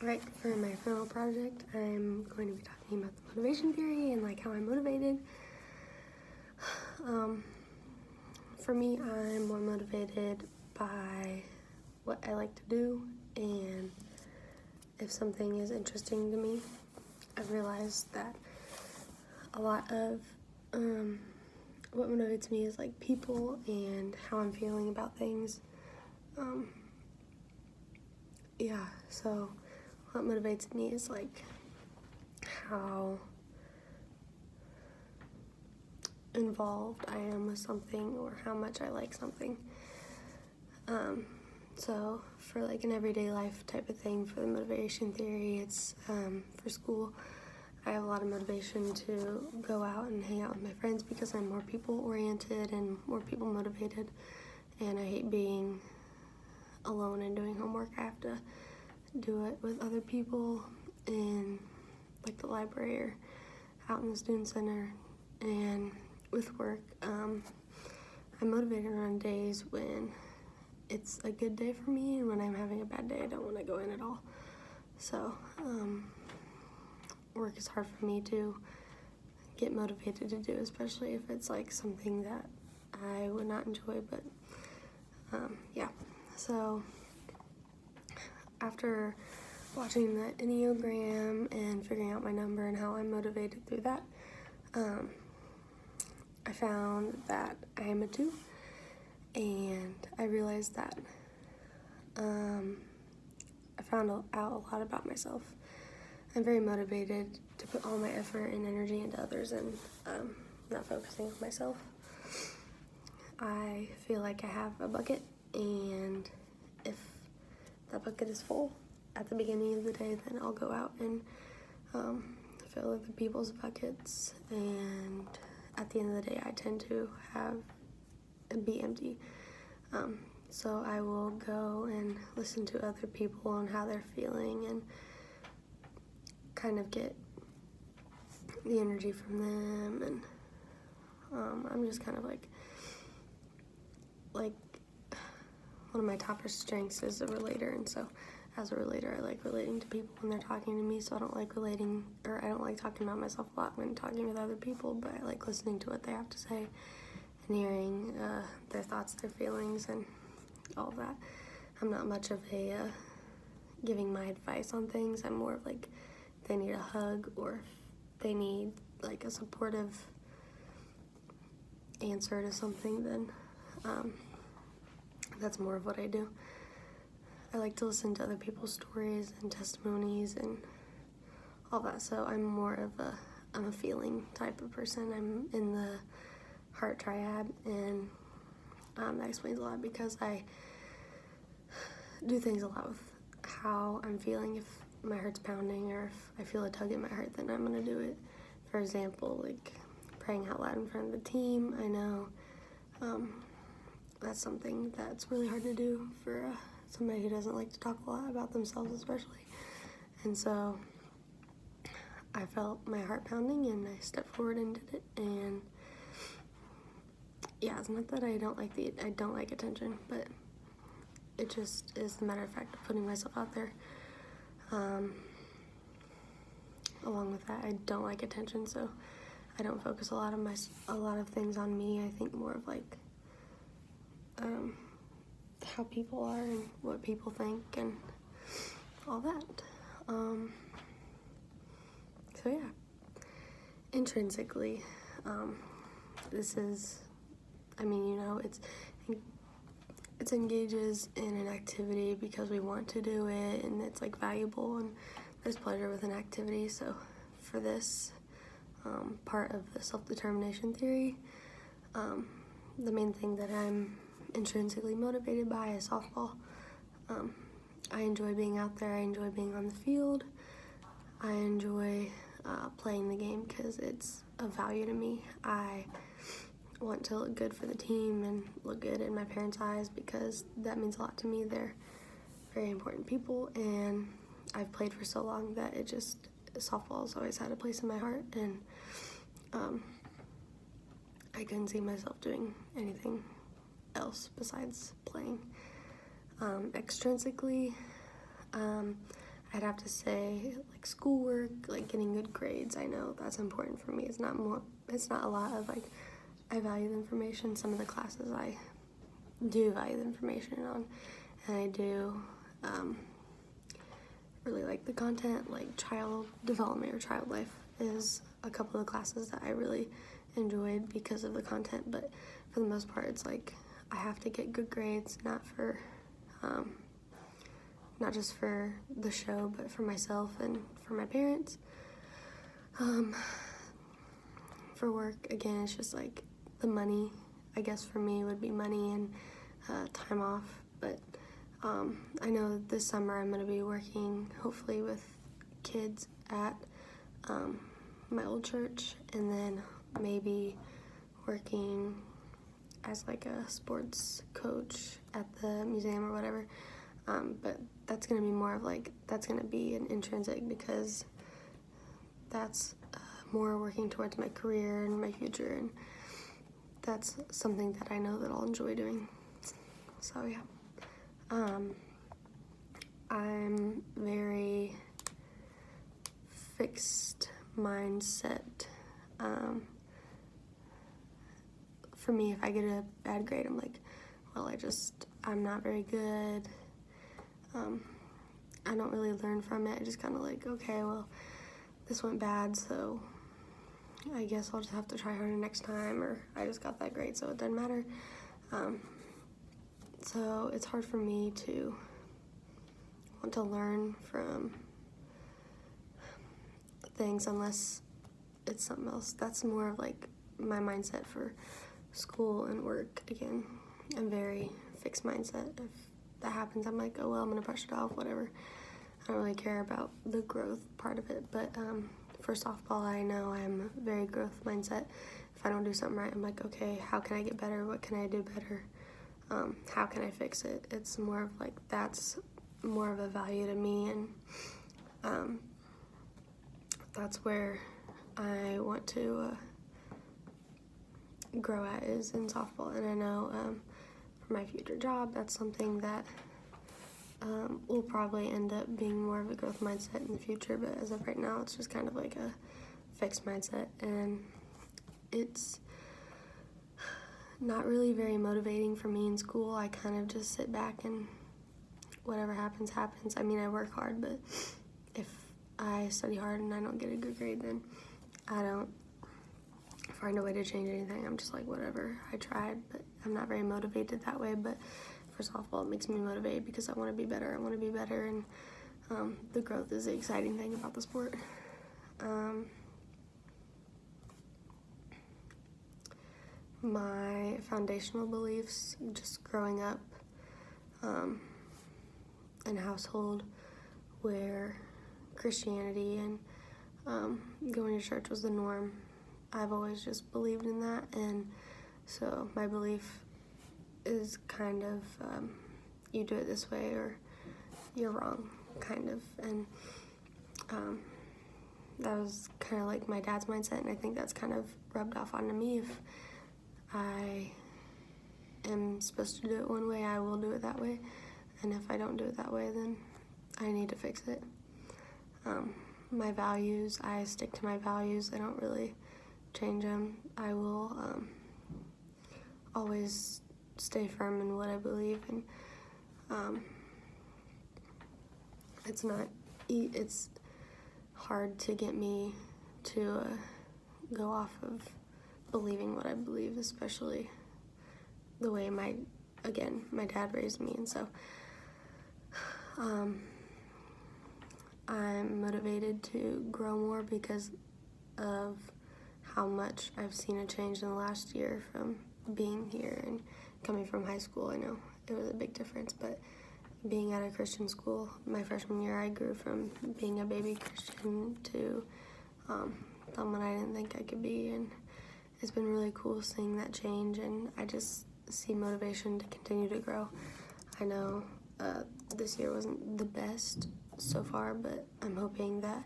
Right, for my final project, I'm going to be talking about the motivation theory and like how I'm motivated. For me, I'm more motivated by what I like to do, and if something is interesting to me, I've realized that a lot of what motivates me is like people and how I'm feeling about things. So what motivates me is like how involved I am with something or how much I like something. So for like an everyday life type of thing, for the motivation theory, it's for school. I have a lot of motivation to go out and hang out with my friends because I'm more people oriented and more people motivated, and I hate being alone and doing homework. I have to do it with other people in like the library or out in the student center. And with work, I'm motivated on days when it's a good day for me, and when I'm having a bad day, I don't want to go in at all. So work is hard for me to get motivated to do, especially if it's like something that I would not enjoy. But so after watching the Enneagram and figuring out my number and how I'm motivated through that, I found that I am a 2, and I realized that I found out a lot about myself. I'm very motivated to put all my effort and energy into others and not focusing on myself. I feel like I have a bucket, and if that bucket is full at the beginning of the day, then I'll go out and fill other people's buckets, and at the end of the day, I tend to be empty. So I will go and listen to other people on how they're feeling and kind of get the energy from them, and I'm just kind of like one of my top strengths is a relator, and so as a relator, I like relating to people when they're talking to me. So I don't like talking about myself a lot when talking with other people, but I like listening to what they have to say and hearing their thoughts, their feelings, and all of that. I'm not much of a giving my advice on things. I'm more of like, if they need a hug or if they need like a supportive answer to something, then that's more of what I do. I like to listen to other people's stories and testimonies and all that. So I'm more of I'm a feeling type of person. I'm in the heart triad, and that explains a lot because I do things a lot with how I'm feeling. If my heart's pounding or if I feel a tug in my heart, then I'm gonna do it. For example, like praying out loud in front of the team. I know that's something that's really hard to do for somebody who doesn't like to talk a lot about themselves, especially. And so I felt my heart pounding, and I stepped forward and did it. And yeah, it's not that I don't like attention, but it just is the matter of fact of putting myself out there. Along with that, I don't like attention, so I don't focus a lot of things on me. I think more of like how people are and what people think and all that. So yeah, intrinsically, this is, it engages in an activity because we want to do it, and it's like valuable, and there's pleasure with an activity. So for this part of the self-determination theory, the main thing that I'm intrinsically motivated by is softball. I enjoy being out there. I enjoy being on the field. I enjoy playing the game because it's of value to me. I want to look good for the team and look good in my parents' eyes because that means a lot to me. They're very important people, and I've played for so long that softball has always had a place in my heart, and I couldn't see myself doing anything else besides playing. Extrinsically, I'd have to say like schoolwork, like getting good grades. I know that's important for me. It's not a lot of like, I value the information. Some of the classes I do value the information on, and I do really like the content, like child development or child life is a couple of the classes that I really enjoyed because of the content, but for the most part it's like I have to get good grades, not just for the show, but for myself and for my parents. For work, again, it's just like the money, I guess for me would be money and time off, but I know that this summer I'm going to be working hopefully with kids at my old church, and then maybe working as like a sports coach at the museum or whatever, but that's going to be more of like, that's going to be an intrinsic, because that's more working towards my career and my future, and that's something that I know that I'll enjoy doing. So yeah, I'm very fixed mindset. For me, if I get a bad grade, I'm like, well, I'm not very good. I don't really learn from it. I just kind of like, okay, well, this went bad, so I guess I'll just have to try harder next time, or I just got that grade, so it doesn't matter. So it's hard for me to want to learn from things unless it's something else. That's more of like my mindset for school and work. Again, I'm very fixed mindset. If that happens, I'm like, oh well, I'm gonna brush it off, whatever. I don't really care about the growth part of it, but for softball, I know I'm very growth mindset. If I don't do something right, I'm like, okay, how can I get better? What can I do better? How can I fix it? It's more of like, that's more of a value to me, and that's where I want to grow at, is in softball. And I know for my future job, that's something that will probably end up being more of a growth mindset in the future, but as of right now, it's just kind of like a fixed mindset, and it's not really very motivating for me in school. I kind of just sit back and whatever happens, happens. I mean, I work hard, but if I study hard and I don't get a good grade, then I don't find a way to change anything. I'm just like, whatever, I tried, but I'm not very motivated that way. But for softball, it makes me motivated because I want to be better. And the growth is the exciting thing about the sport. My foundational beliefs, just growing up in a household where Christianity and going to church was the norm, I've always just believed in that, and so my belief is kind of you do it this way or you're wrong, kind of, and that was kind of like my dad's mindset, and I think that's kind of rubbed off onto me. If I am supposed to do it one way, I will do it that way, and if I don't do it that way, then I need to fix it. My values, I stick to my values. I don't really change them. I will always stay firm in what I believe, and it's hard to get me to go off of believing what I believe, especially the way my dad raised me, and so I'm motivated to grow more because of how much I've seen a change in the last year from being here and coming from high school. I know it was a big difference, but being at a Christian school, my freshman year, I grew from being a baby Christian to someone I didn't think I could be, and it's been really cool seeing that change, and I just see motivation to continue to grow. I know this year wasn't the best so far, but I'm hoping that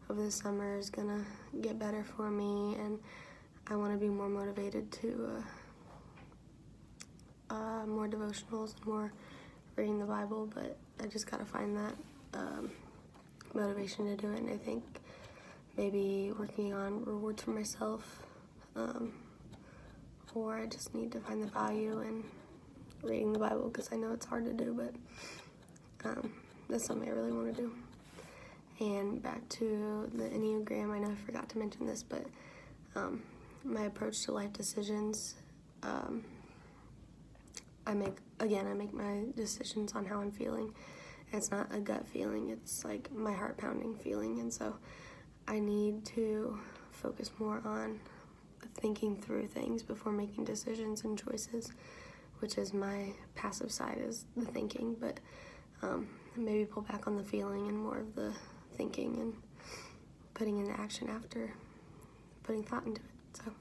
over the summer is gonna get better for me, and I want to be more motivated to more devotionals and more reading the Bible, but I just gotta find that motivation to do it, and I think maybe working on rewards for myself, or I just need to find the value in reading the Bible, because I know it's hard to do, but that's something I really want to do. And back to the Enneagram, I know I forgot to mention this, but my approach to life decisions, I make my decisions on how I'm feeling. It's not a gut feeling, it's like my heart pounding feeling, and so I need to focus more on thinking through things before making decisions and choices, which is my passive side, is the thinking, but maybe pull back on the feeling and more of the thinking and putting into action after putting thought into it. So